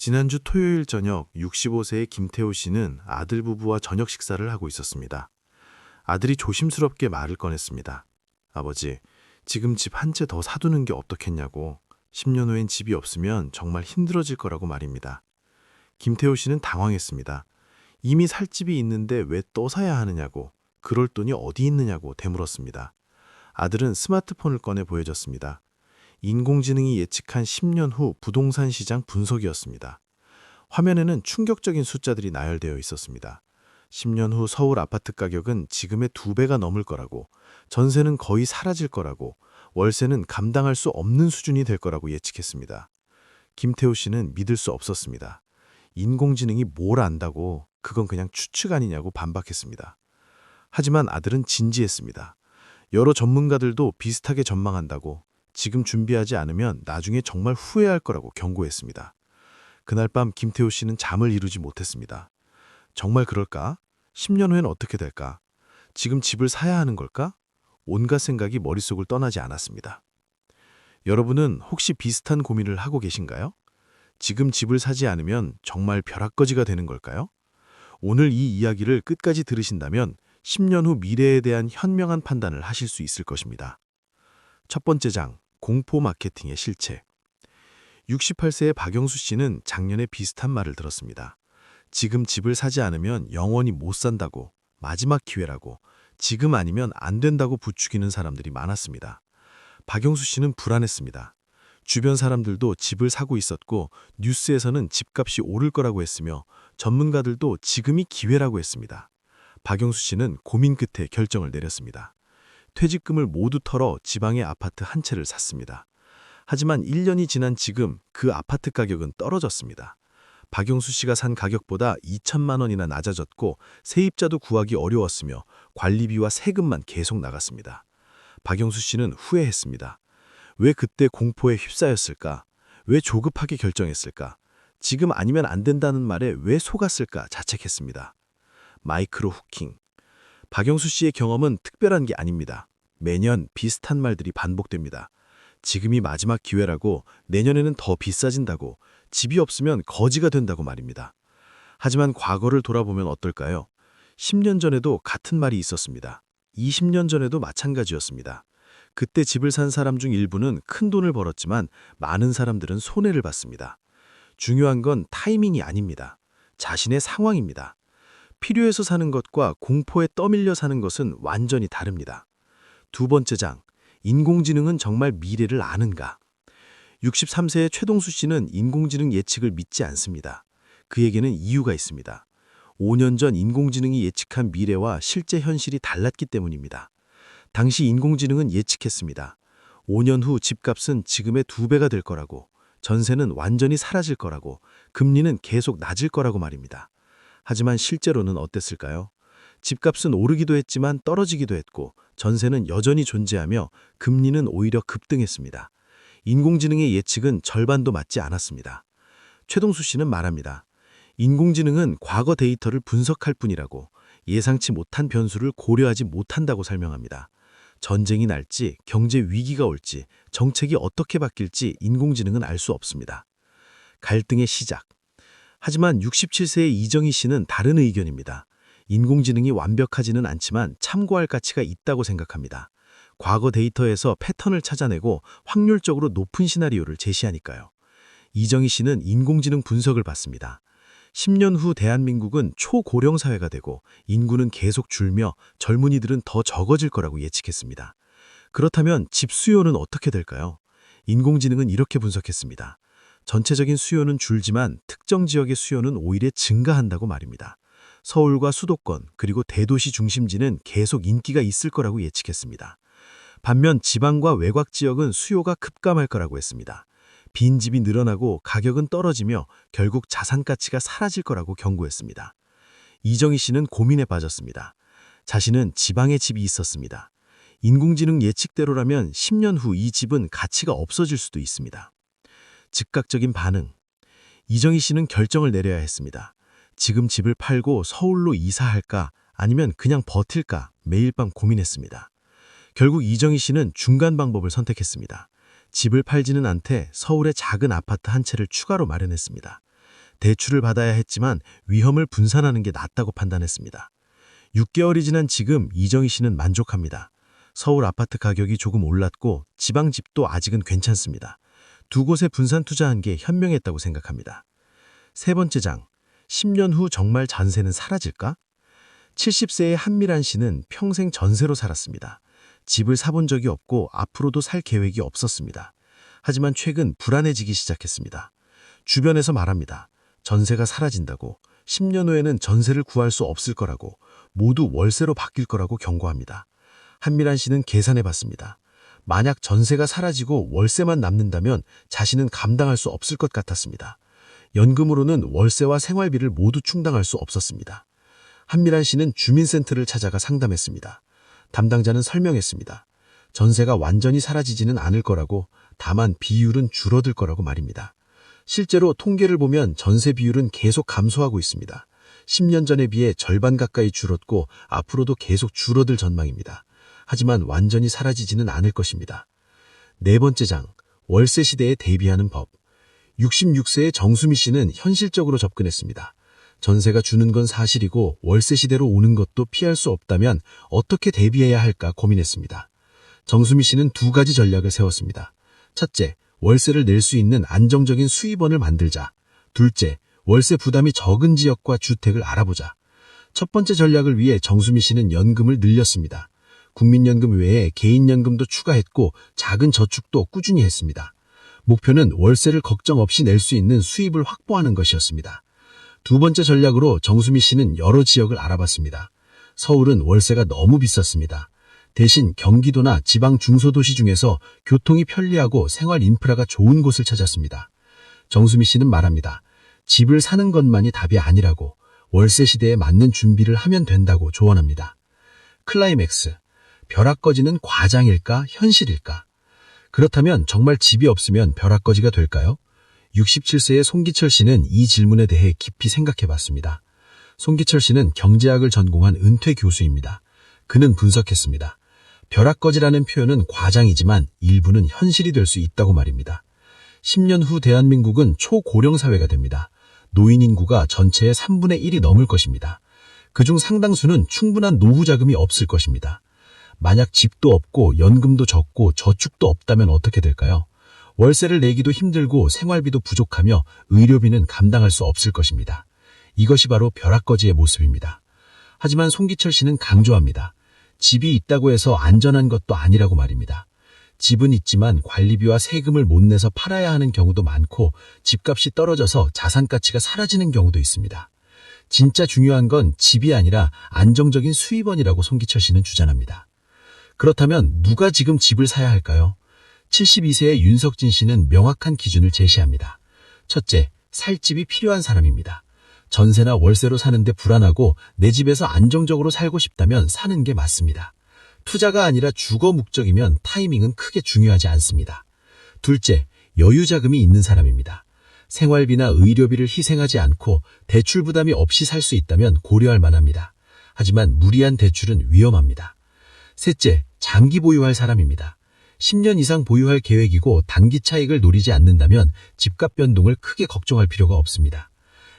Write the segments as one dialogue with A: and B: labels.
A: 지난주 토요일 저녁 65세의 김태호 씨는 아들 부부와 저녁 식사를 하고 있었습니다. 아들이 조심스럽게 말을 꺼냈습니다. 아버지, 지금 집 한 채 더 사두는 게 어떻겠냐고. 10년 후엔 집이 없으면 정말 힘들어질 거라고 말입니다. 김태호 씨는 당황했습니다. 이미 살 집이 있는데 왜 또 사야 하느냐고, 그럴 돈이 어디 있느냐고 되물었습니다. 아들은 스마트폰을 꺼내 보여줬습니다. 인공지능이 예측한 10년 후 부동산 시장 분석이었습니다. 화면에는 충격적인 숫자들이 나열되어 있었습니다. 10년 후 서울 아파트 가격은 지금의 2배가 넘을 거라고, 전세는 거의 사라질 거라고, 월세는 감당할 수 없는 수준이 될 거라고 예측했습니다. 김태호 씨는 믿을 수 없었습니다. 인공지능이 뭘 안다고, 그건 그냥 추측 아니냐고 반박했습니다. 하지만 아들은 진지했습니다. 여러 전문가들도 비슷하게 전망한다고, 지금 준비하지 않으면 나중에 정말 후회할 거라고 경고했습니다. 그날 밤 김태호 씨는 잠을 이루지 못했습니다. 정말 그럴까? 10년 후엔 어떻게 될까? 지금 집을 사야 하는 걸까? 온갖 생각이 머릿속을 떠나지 않았습니다. 여러분은 혹시 비슷한 고민을 하고 계신가요? 지금 집을 사지 않으면 정말 벼락거지가 되는 걸까요? 오늘 이 이야기를 끝까지 들으신다면 10년 후 미래에 대한 현명한 판단을 하실 수 있을 것입니다. 첫 번째 장, 공포 마케팅의 실체. 68세의 박영수 씨는 작년에 비슷한 말을 들었습니다. 지금 집을 사지 않으면 영원히 못 산다고, 마지막 기회라고, 지금 아니면 안 된다고 부추기는 사람들이 많았습니다. 박영수 씨는 불안했습니다. 주변 사람들도 집을 사고 있었고 뉴스에서는 집값이 오를 거라고 했으며 전문가들도 지금이 기회라고 했습니다. 박영수 씨는 고민 끝에 결정을 내렸습니다. 퇴직금을 모두 털어 지방의 아파트 한 채를 샀습니다. 하지만 1년이 지난 지금 그 아파트 가격은 떨어졌습니다. 박영수 씨가 산 가격보다 2천만 원이나 낮아졌고 세입자도 구하기 어려웠으며 관리비와 세금만 계속 나갔습니다. 박영수 씨는 후회했습니다. 왜 그때 공포에 휩싸였을까? 왜 조급하게 결정했을까? 지금 아니면 안 된다는 말에 왜 속았을까 자책했습니다. 마이크로 후킹. 박영수 씨의 경험은 특별한 게 아닙니다. 매년 비슷한 말들이 반복됩니다. 지금이 마지막 기회라고, 내년에는 더 비싸진다고, 집이 없으면 거지가 된다고 말입니다. 하지만 과거를 돌아보면 어떨까요? 10년 전에도 같은 말이 있었습니다. 20년 전에도 마찬가지였습니다. 그때 집을 산 사람 중 일부는 큰 돈을 벌었지만 많은 사람들은 손해를 봤습니다. 중요한 건 타이밍이 아닙니다. 자신의 상황입니다. 필요해서 사는 것과 공포에 떠밀려 사는 것은 완전히 다릅니다. 두 번째 장, 인공지능은 정말 미래를 아는가? 63세의 최동수 씨는 인공지능 예측을 믿지 않습니다. 그에게는 이유가 있습니다. 5년 전 인공지능이 예측한 미래와 실제 현실이 달랐기 때문입니다. 당시 인공지능은 예측했습니다. 5년 후 집값은 지금의 2배가 될 거라고, 전세는 완전히 사라질 거라고, 금리는 계속 낮을 거라고 말입니다. 하지만 실제로는 어땠을까요? 집값은 오르기도 했지만 떨어지기도 했고 전세는 여전히 존재하며 금리는 오히려 급등했습니다. 인공지능의 예측은 절반도 맞지 않았습니다. 최동수 씨는 말합니다. 인공지능은 과거 데이터를 분석할 뿐이라고, 예상치 못한 변수를 고려하지 못한다고 설명합니다. 전쟁이 날지, 경제 위기가 올지, 정책이 어떻게 바뀔지 인공지능은 알 수 없습니다. 갈등의 시작. 하지만 67세의 이정희 씨는 다른 의견입니다. 인공지능이 완벽하지는 않지만 참고할 가치가 있다고 생각합니다. 과거 데이터에서 패턴을 찾아내고 확률적으로 높은 시나리오를 제시하니까요. 이정희 씨는 인공지능 분석을 받습니다. 10년 후 대한민국은 초고령 사회가 되고 인구는 계속 줄며 젊은이들은 더 적어질 거라고 예측했습니다. 그렇다면 집 수요는 어떻게 될까요? 인공지능은 이렇게 분석했습니다. 전체적인 수요는 줄지만 특정 지역의 수요는 오히려 증가한다고 말입니다. 서울과 수도권 그리고 대도시 중심지는 계속 인기가 있을 거라고 예측했습니다. 반면 지방과 외곽 지역은 수요가 급감할 거라고 했습니다. 빈집이 늘어나고 가격은 떨어지며 결국 자산 가치가 사라질 거라고 경고했습니다. 이정희 씨는 고민에 빠졌습니다. 자신은 지방에 집이 있었습니다. 인공지능 예측대로라면 10년 후 이 집은 가치가 없어질 수도 있습니다. 즉각적인 반응. 이정희 씨는 결정을 내려야 했습니다. 지금 집을 팔고 서울로 이사할까 아니면 그냥 버틸까 매일 밤 고민했습니다. 결국 이정희 씨는 중간 방법을 선택했습니다. 집을 팔지는 않되 서울의 작은 아파트 한 채를 추가로 마련했습니다. 대출을 받아야 했지만 위험을 분산하는 게 낫다고 판단했습니다. 6개월이 지난 지금 이정희 씨는 만족합니다. 서울 아파트 가격이 조금 올랐고 지방 집도 아직은 괜찮습니다. 두 곳에 분산 투자한 게 현명했다고 생각합니다. 세 번째 장, 10년 후 정말 전세는 사라질까? 70세의 한미란 씨는 평생 전세로 살았습니다. 집을 사본 적이 없고 앞으로도 살 계획이 없었습니다. 하지만 최근 불안해지기 시작했습니다. 주변에서 말합니다. 전세가 사라진다고, 10년 후에는 전세를 구할 수 없을 거라고, 모두 월세로 바뀔 거라고 경고합니다. 한미란 씨는 계산해봤습니다. 만약 전세가 사라지고 월세만 남는다면 자신은 감당할 수 없을 것 같았습니다. 연금으로는 월세와 생활비를 모두 충당할 수 없었습니다. 한미란 씨는 주민센터를 찾아가 상담했습니다. 담당자는 설명했습니다. 전세가 완전히 사라지지는 않을 거라고, 다만 비율은 줄어들 거라고 말입니다. 실제로 통계를 보면 전세 비율은 계속 감소하고 있습니다. 10년 전에 비해 절반 가까이 줄었고 앞으로도 계속 줄어들 전망입니다. 하지만 완전히 사라지지는 않을 것입니다. 네 번째 장, 월세 시대에 대비하는 법. 66세의 정수미 씨는 현실적으로 접근했습니다. 전세가 주는 건 사실이고 월세 시대로 오는 것도 피할 수 없다면 어떻게 대비해야 할까 고민했습니다. 정수미 씨는 두 가지 전략을 세웠습니다. 첫째, 월세를 낼 수 있는 안정적인 수입원을 만들자. 둘째, 월세 부담이 적은 지역과 주택을 알아보자. 첫 번째 전략을 위해 정수미 씨는 연금을 늘렸습니다. 국민연금 외에 개인연금도 추가했고 작은 저축도 꾸준히 했습니다. 목표는 월세를 걱정 없이 낼 수 있는 수입을 확보하는 것이었습니다. 두 번째 전략으로 정수미 씨는 여러 지역을 알아봤습니다. 서울은 월세가 너무 비쌌습니다. 대신 경기도나 지방 중소도시 중에서 교통이 편리하고 생활 인프라가 좋은 곳을 찾았습니다. 정수미 씨는 말합니다. 집을 사는 것만이 답이 아니라고, 월세 시대에 맞는 준비를 하면 된다고 조언합니다. 클라이맥스, 벼락거지는 과장일까 현실일까? 그렇다면 정말 집이 없으면 벼락거지가 될까요? 67세의 송기철 씨는 이 질문에 대해 깊이 생각해봤습니다. 송기철 씨는 경제학을 전공한 은퇴 교수입니다. 그는 분석했습니다. 벼락거지라는 표현은 과장이지만 일부는 현실이 될 수 있다고 말입니다. 10년 후 대한민국은 초고령 사회가 됩니다. 노인 인구가 전체의 3분의 1이 넘을 것입니다. 그중 상당수는 충분한 노후 자금이 없을 것입니다. 만약 집도 없고 연금도 적고 저축도 없다면 어떻게 될까요? 월세를 내기도 힘들고 생활비도 부족하며 의료비는 감당할 수 없을 것입니다. 이것이 바로 벼락거지의 모습입니다. 하지만 송기철 씨는 강조합니다. 집이 있다고 해서 안전한 것도 아니라고 말입니다. 집은 있지만 관리비와 세금을 못 내서 팔아야 하는 경우도 많고 집값이 떨어져서 자산 가치가 사라지는 경우도 있습니다. 진짜 중요한 건 집이 아니라 안정적인 수입원이라고 송기철 씨는 주장합니다. 그렇다면 누가 지금 집을 사야 할까요? 72세의 윤석진 씨는 명확한 기준을 제시합니다. 첫째, 살 집이 필요한 사람입니다. 전세나 월세로 사는데 불안하고 내 집에서 안정적으로 살고 싶다면 사는 게 맞습니다. 투자가 아니라 주거 목적이면 타이밍은 크게 중요하지 않습니다. 둘째, 여유 자금이 있는 사람입니다. 생활비나 의료비를 희생하지 않고 대출 부담이 없이 살 수 있다면 고려할 만합니다. 하지만 무리한 대출은 위험합니다. 셋째, 장기 보유할 사람입니다. 10년 이상 보유할 계획이고 단기 차익을 노리지 않는다면 집값 변동을 크게 걱정할 필요가 없습니다.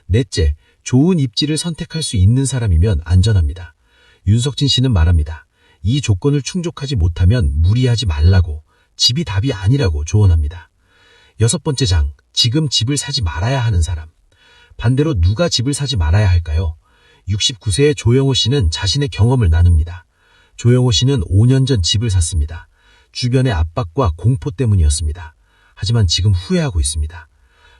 A: 넷째, 좋은 입지를 선택할 수 있는 사람이면 안전합니다. 윤석진 씨는 말합니다. 이 조건을 충족하지 못하면 무리하지 말라고, 집이 답이 아니라고 조언합니다. 여섯 번째 장, 지금 집을 사지 말아야 하는 사람. 반대로 누가 집을 사지 말아야 할까요? 69세의 조영호 씨는 자신의 경험을 나눕니다. 조영호 씨는 5년 전 집을 샀습니다. 주변의 압박과 공포 때문이었습니다. 하지만 지금 후회하고 있습니다.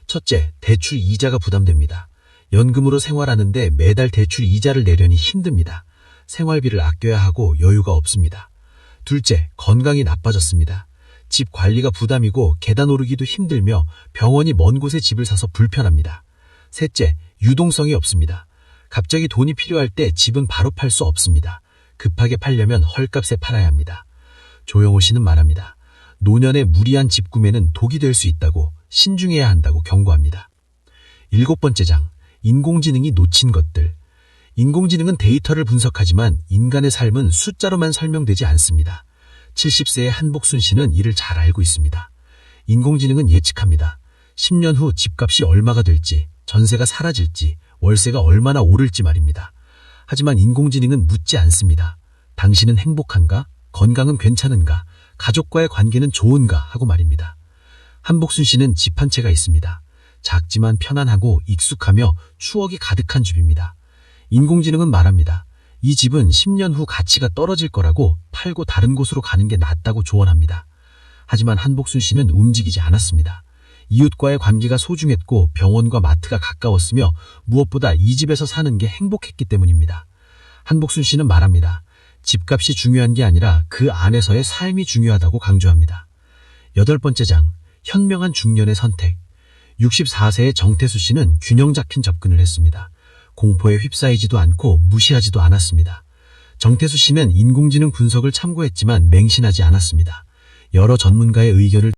A: 첫째, 대출 이자가 부담됩니다. 연금으로 생활하는데 매달 대출 이자를 내려니 힘듭니다. 생활비를 아껴야 하고 여유가 없습니다. 둘째, 건강이 나빠졌습니다. 집 관리가 부담이고 계단 오르기도 힘들며 병원이 먼 곳에 집을 사서 불편합니다. 셋째, 유동성이 없습니다. 갑자기 돈이 필요할 때 집은 바로 팔 수 없습니다. 급하게 팔려면 헐값에 팔아야 합니다. 조영호 씨는 말합니다. 노년에 무리한 집 구매는 독이 될 수 있다고, 신중해야 한다고 경고합니다. 일곱 번째 장, 인공지능이 놓친 것들. 인공지능은 데이터를 분석하지만 인간의 삶은 숫자로만 설명되지 않습니다. 70세의 한복순 씨는 이를 잘 알고 있습니다. 인공지능은 예측합니다. 10년 후 집값이 얼마가 될지,
B: 전세가 사라질지, 월세가 얼마나 오를지 말입니다. 하지만 인공지능은 묻지 않습니다. 당신은 행복한가? 건강은 괜찮은가? 가족과의 관계는 좋은가? 하고 말입니다. 한복순 씨는 집 한 채가 있습니다. 작지만 편안하고 익숙하며 추억이 가득한 집입니다. 인공지능은 말합니다. 이 집은 10년 후 가치가 떨어질 거라고, 팔고 다른 곳으로 가는 게 낫다고 조언합니다. 하지만 한복순 씨는 움직이지 않았습니다. 이웃과의 관계가 소중했고 병원과 마트가 가까웠으며 무엇보다 이 집에서 사는 게 행복했기 때문입니다. 한복순 씨는 말합니다. 집값이 중요한 게 아니라 그 안에서의 삶이 중요하다고 강조합니다. 8번째 장, 현명한 중년의 선택. 64세의 정태수 씨는 균형 잡힌 접근을 했습니다. 공포에 휩싸이지도 않고 무시하지도 않았습니다. 정태수 씨는 인공지능 분석을 참고했지만 맹신하지 않았습니다. 여러 전문가의 의견을